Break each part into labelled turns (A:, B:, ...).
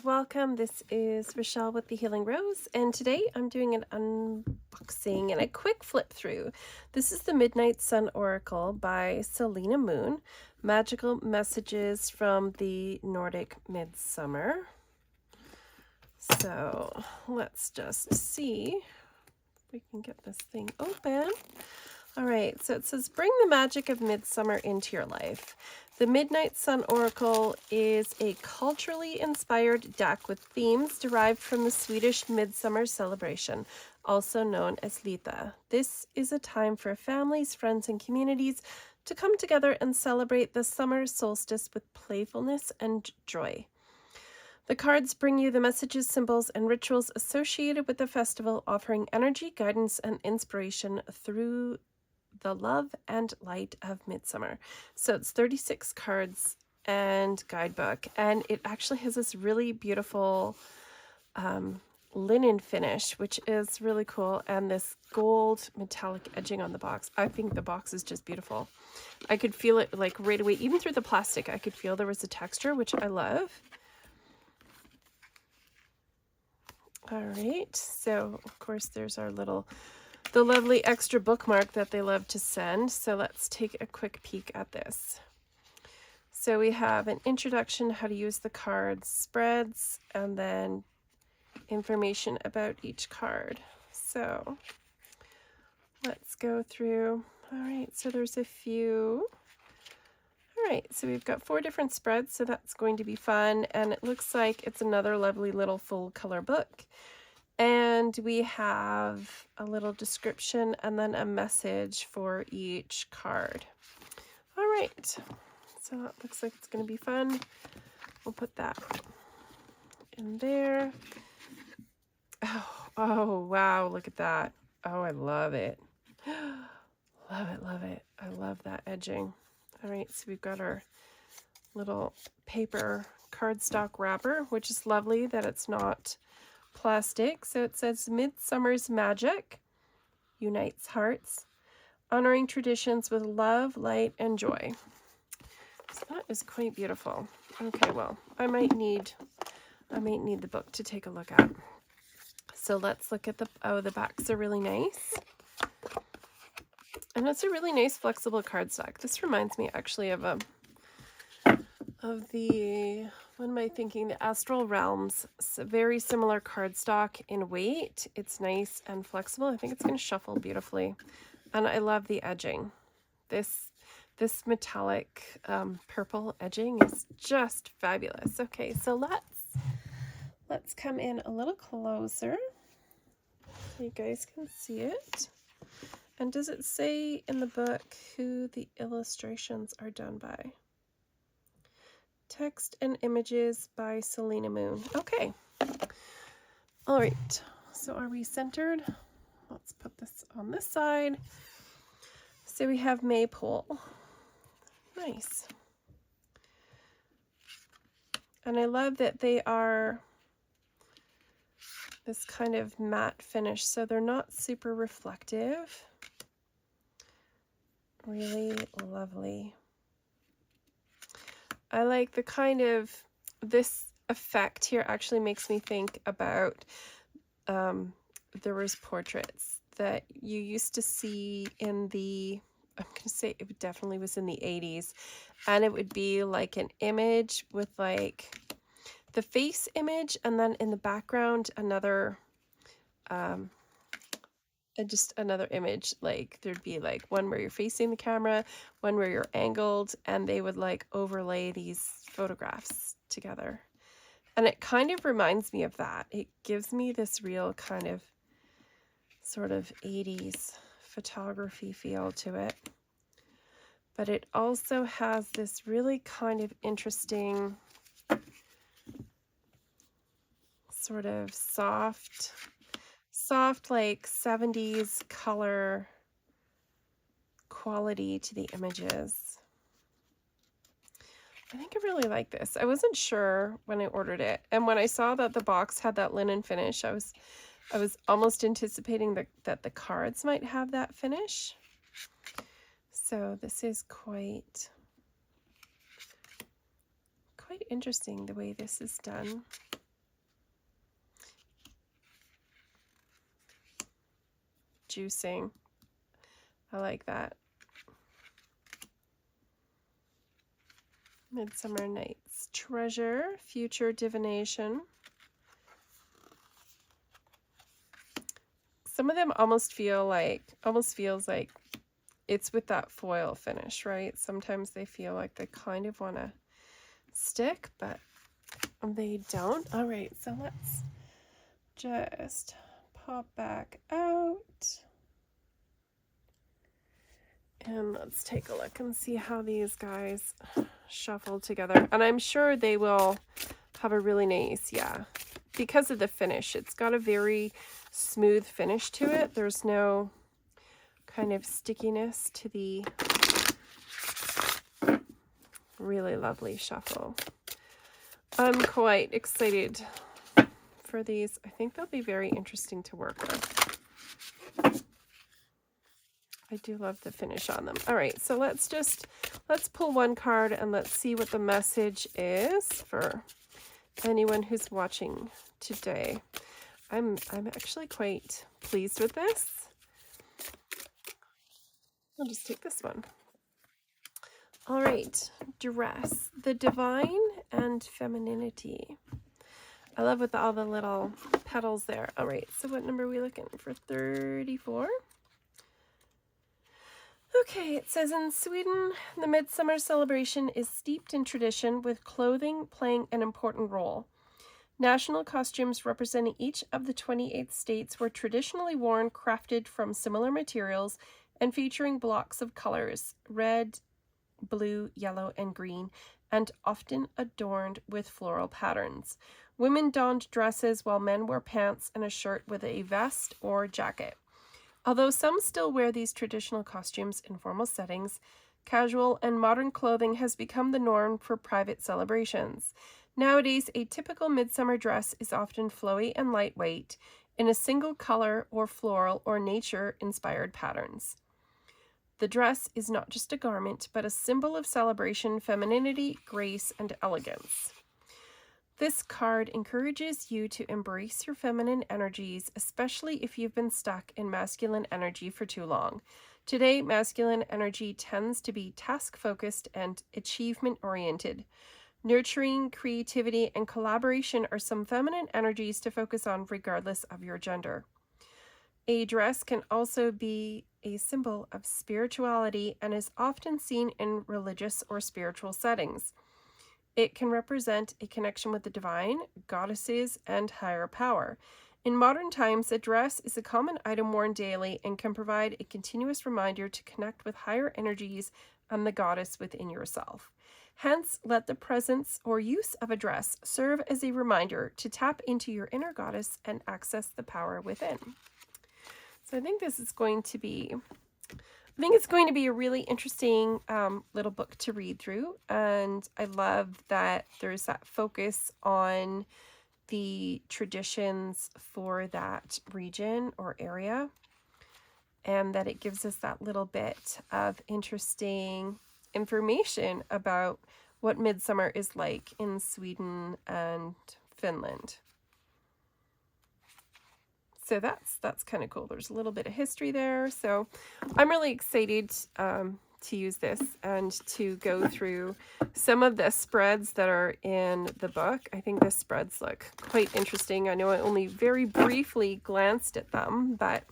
A: welcome. This is Rochelle with the Healing Rose, and today I'm doing an unboxing and a quick flip through. This is the Midnight Sun Oracle by Selena Moon, Magical Messages from the Nordic Midsummer. So let's just see if we can get this thing open. All right, so it says, bring the magic of midsummer into your life. The Midnight Sun Oracle is a culturally inspired deck with themes derived from the Swedish midsummer celebration, also known as Lita. This is a time for families, friends, and communities to come together and celebrate the summer solstice with playfulness and joy. The cards bring you the messages, symbols, and rituals associated with the festival, offering energy, guidance, and inspiration through the love and light of midsummer. So it's 36 cards and guidebook, and it actually has this really beautiful linen finish, which is really cool, and this gold metallic edging on the box. I think the box is just beautiful. I could feel it like right away, even through the plastic. I could feel there was a texture, which I love. All right, so of course there's our the lovely extra bookmark that they love to send. So let's take a quick peek at this. So we have an introduction, how to use the cards, spreads, and then information about each card. So let's go through. All right, so there's a few. All right, so we've got 4 different spreads, so that's going to be fun. And it looks like it's another lovely little full color book. And we have a little description and then a message for each card. All right, so that looks like it's going to be fun. We'll put that in there. Oh, wow, look at that. Oh, I love it. Love it, love it. I love that edging. All right, so we've got our little paper cardstock wrapper, which is lovely that it's not plastic. So it says, Midsummer's magic unites hearts, honoring traditions with love, light, and joy. So that is quite beautiful. Okay, well, I might need the book to take a look at. So let's look at the backs are really nice. And it's a really nice flexible cardstock. This reminds me actually of the, what am I thinking? The Astral Realms. It's a very similar cardstock in weight. It's nice and flexible. I think it's going to shuffle beautifully. And I love the edging. This metallic purple edging is just fabulous. Okay, so let's come in a little closer so you guys can see it. And does it say in the book who the illustrations are done by? Text and images by Selena Moon. Okay. All right. So are we centered? Let's put this on this side. So we have Maypole. Nice. And I love that they are this kind of matte finish, so they're not super reflective. Really lovely. I like the kind of, this effect here actually makes me think about there was portraits that you used to see in the, I'm going to say it definitely was in the 80s, and it would be like an image with like the face image, and then in the background another just another image. Like there'd be like one where you're facing the camera, one where you're angled, and they would like overlay these photographs together. And it kind of reminds me of that. It gives me this real kind of sort of 80s photography feel to it. But it also has this really kind of interesting sort of soft like 70s color quality to the images. I think I really like this. I wasn't sure when I ordered it, and when I saw that the box had that linen finish, I was almost anticipating that the cards might have that finish. So this is quite interesting the way this is done. juicing. I like that. Midsummer Night's Treasure, Future Divination. Some of them almost feels like it's with that foil finish, right? Sometimes they feel like they kind of want to stick, but they don't. All right, so let's just pop back out. And let's take a look and see how these guys shuffle together. And I'm sure they will have a really nice, yeah, because of the finish. It's got a very smooth finish to it. There's no kind of stickiness to the really lovely shuffle. I'm quite excited for these. I think they'll be very interesting to work with. I do love the finish on them. All right, so let's pull one card and let's see what the message is for anyone who's watching today. I'm actually quite pleased with this. I'll just take this one. All right, dress, the divine and femininity. I love with all the little petals there. All right, so what number are we looking for? 34. Okay, it says in Sweden, the midsummer celebration is steeped in tradition, with clothing playing an important role. National costumes representing each of the 28 states were traditionally worn, crafted from similar materials, and featuring blocks of colors, red, blue, yellow, and green, and often adorned with floral patterns. Women donned dresses while men wore pants and a shirt with a vest or jacket. Although some still wear these traditional costumes in formal settings, casual and modern clothing has become the norm for private celebrations. Nowadays, a typical midsummer dress is often flowy and lightweight, in a single color or floral or nature-inspired patterns. The dress is not just a garment, but a symbol of celebration, femininity, grace, and elegance. This card encourages you to embrace your feminine energies, especially if you've been stuck in masculine energy for too long. Today, masculine energy tends to be task-focused and achievement-oriented. Nurturing, creativity, and collaboration are some feminine energies to focus on regardless of your gender. A dress can also be a symbol of spirituality and is often seen in religious or spiritual settings. It can represent a connection with the divine, goddesses, and higher power. In modern times, a dress is a common item worn daily and can provide a continuous reminder to connect with higher energies and the goddess within yourself. Hence, let the presence or use of a dress serve as a reminder to tap into your inner goddess and access the power within. So I think this is going to be it's going to be a really interesting little book to read through, and I love that there's that focus on the traditions for that region or area, and that it gives us that little bit of interesting information about what midsummer is like in Sweden and Finland. So that's kind of cool. There's a little bit of history there. So I'm really excited to use this and to go through some of the spreads that are in the book. I think the spreads look quite interesting. I know I only very briefly glanced at them, but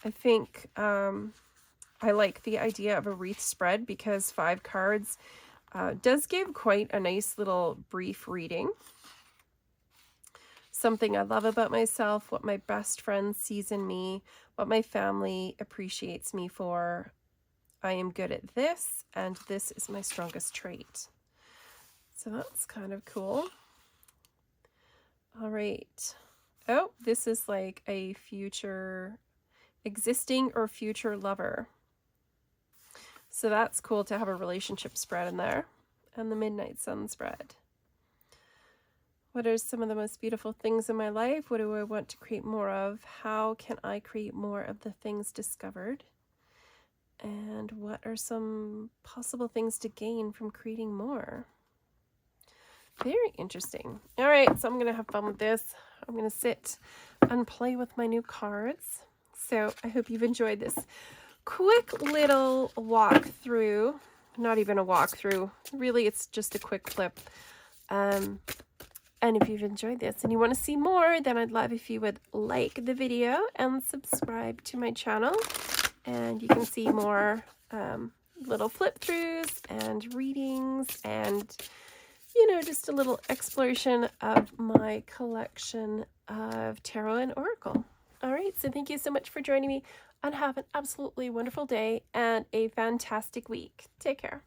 A: I think I like the idea of a wreath spread because 5 cards does give quite a nice little brief reading. Something I love about myself, what my best friend sees in me, what my family appreciates me for. I am good at this, and this is my strongest trait. So that's kind of cool. All right. Oh, this is like a future, existing or future lover. So that's cool to have a relationship spread in there. And the Midnight Sun spread. What are some of the most beautiful things in my life? What do I want to create more of? How can I create more of the things discovered? And what are some possible things to gain from creating more? Very interesting. All right, so I'm going to have fun with this. I'm going to sit and play with my new cards, So I hope you've enjoyed this quick little walkthrough. Not even a walkthrough. Really, it's just a quick flip. And if you've enjoyed this and you want to see more, then I'd love if you would like the video and subscribe to my channel. And you can see more little flip throughs and readings and, you know, just a little exploration of my collection of tarot and oracle. All right, so thank you so much for joining me, and have an absolutely wonderful day and a fantastic week. Take care.